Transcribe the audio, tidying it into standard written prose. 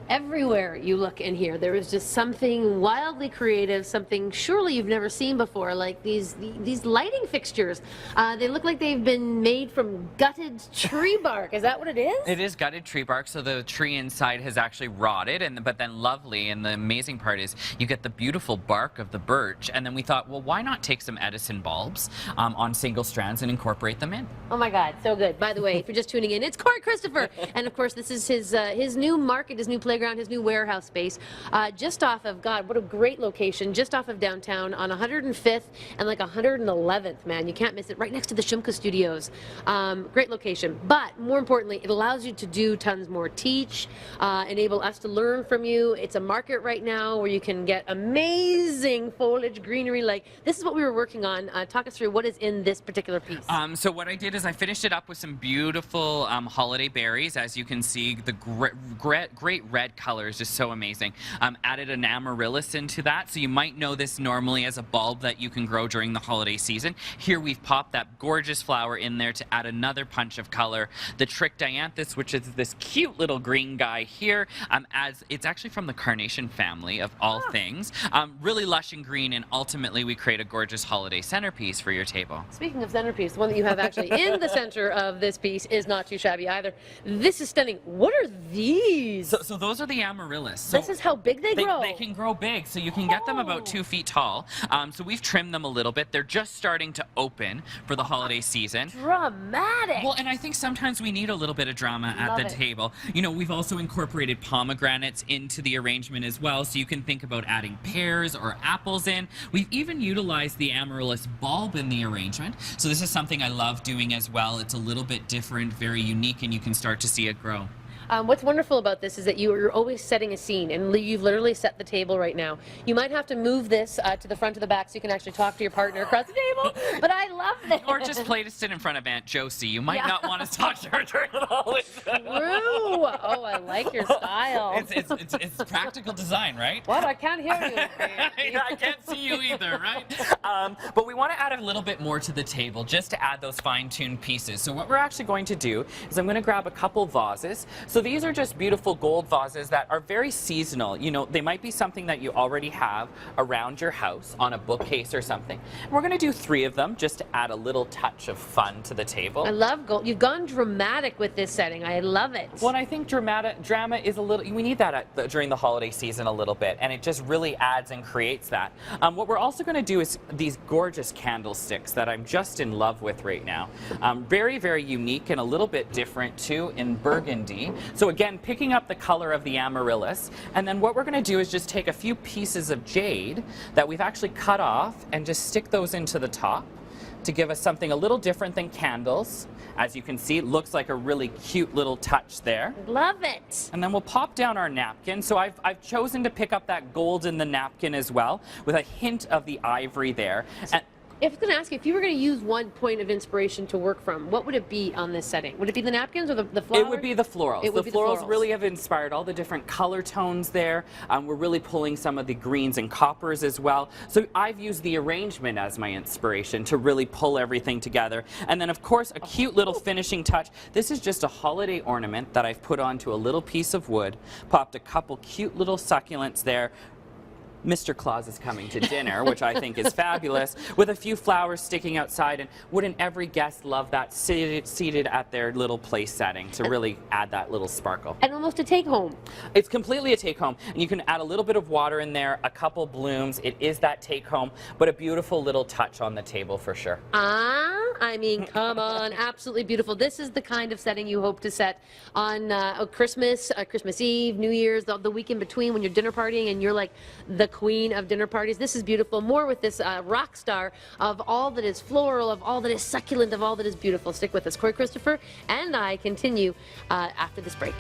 Everywhere you look in here, there is just something wildly creative, something surely you've never seen before, like these lighting fixtures. They look like they've been made from gutted tree bark. Is that what it is? It is gutted tree bark, so the tree inside has actually rotted, but then lovely, and the amazing part is you get the beautiful bark of the birch, and then we thought, well, why not take some Edison bulbs on single strands and incorporate them in? Oh my God, so good. By the way, if you're just tuning in, it's Cory Christopher, and of course this is his new market, his new playground, his new warehouse space, just off of, God, what a great location, just off of downtown on 105th and like 111th, man. You can't miss it, right next to the Shumka Studios. Great location, but more importantly, it allows you to do tons more, teach, enable us to learn from you. It's a market right now where you can get amazing foliage, greenery. Like, this is what we were working on. Talk us through what is in this particular piece. So what I did is I finished it up with some beautiful holiday berries. As you can see, the great red color is just so amazing. Added an amaryllis into that, so you might know this normally as a bulb that you can grow during the holiday season. Here we've popped that gorgeous flower in there to add another punch of color. The trick dianthus, which is this cute little green guy here, it's actually from the carnation family of all things. Really lush and green, and ultimately we create a gorgeous holiday centerpiece for your table. Speaking of centerpiece, the one that you have actually in the center of this piece is not too shabby either. This is stunning. What are these? So those are the amaryllis. So this is how big they grow. They can grow big, so you can get them about 2 feet tall. So we've trimmed them a little bit. They're just starting to open for the holiday season. Dramatic. Well, and I think sometimes we need a little bit of drama at the table. You know, we've also incorporated pomegranates into the arrangement as well, so you can think about adding pears or apples in. We've even utilized the amaryllis bulb in the arrangement. So this is something I love doing as well. It's a little bit different, very unique, and you can start to see it grow. What's wonderful about this is that you're always setting a scene, and you've literally set the table right now. You might have to move this to the front of the back so you can actually talk to your partner across the table, but I love this. Or just play to sit in front of Aunt Josie. You might not want to talk to her during the holidays. True. Oh, I like your style. It's practical design, right? What? I can't hear you. I can't see you either, right? But we want to add a little bit more to the table, just to add those fine-tuned pieces. So what we're actually going to do is I'm going to grab a couple vases. So these are just beautiful gold vases that are very seasonal. You know, they might be something that you already have around your house on a bookcase or something. We're going to do 3 of them just to add a little touch of fun to the table. I love gold. You've gone dramatic with this setting. I love it. Well, and I think drama is a little, we need that during the holiday season a little bit, and it just really adds and creates that. What we're also going to do is these gorgeous candlesticks that I'm just in love with right now. Very, very unique and a little bit different too, in burgundy. So again, picking up the color of the amaryllis, and then what we're going to do is just take a few pieces of jade that we've actually cut off and just stick those into the top to give us something a little different than candles. As you can see, it looks like a really cute little touch there. Love it. And then we'll pop down our napkin. So I've chosen to pick up that gold in the napkin as well, with a hint of the ivory there. And if I was going to ask you, if you were going to use one point of inspiration to work from, what would it be on this setting? Would it be the napkins or the flowers? It would be the florals. The florals really have inspired all the different color tones there. We're really pulling some of the greens and coppers as well. So I've used the arrangement as my inspiration to really pull everything together. And then, of course, a cute little finishing touch. This is just a holiday ornament that I've put onto a little piece of wood, popped a couple cute little succulents there. Mr. Claus is coming to dinner, which I think is fabulous, with a few flowers sticking outside. And wouldn't every guest love that seated at their little place setting to really add that little sparkle? And almost a take-home. It's completely a take-home. And you can add a little bit of water in there, a couple blooms. It is that take-home, but a beautiful little touch on the table for sure. I mean, come on, absolutely beautiful. This is the kind of setting you hope to set on Christmas, Christmas Eve, New Year's, the week in between when you're dinner partying and you're like the queen of dinner parties. This is beautiful. More with this rock star of all that is floral, of all that is succulent, of all that is beautiful. Stick with us. Cory Christopher and I continue after this break.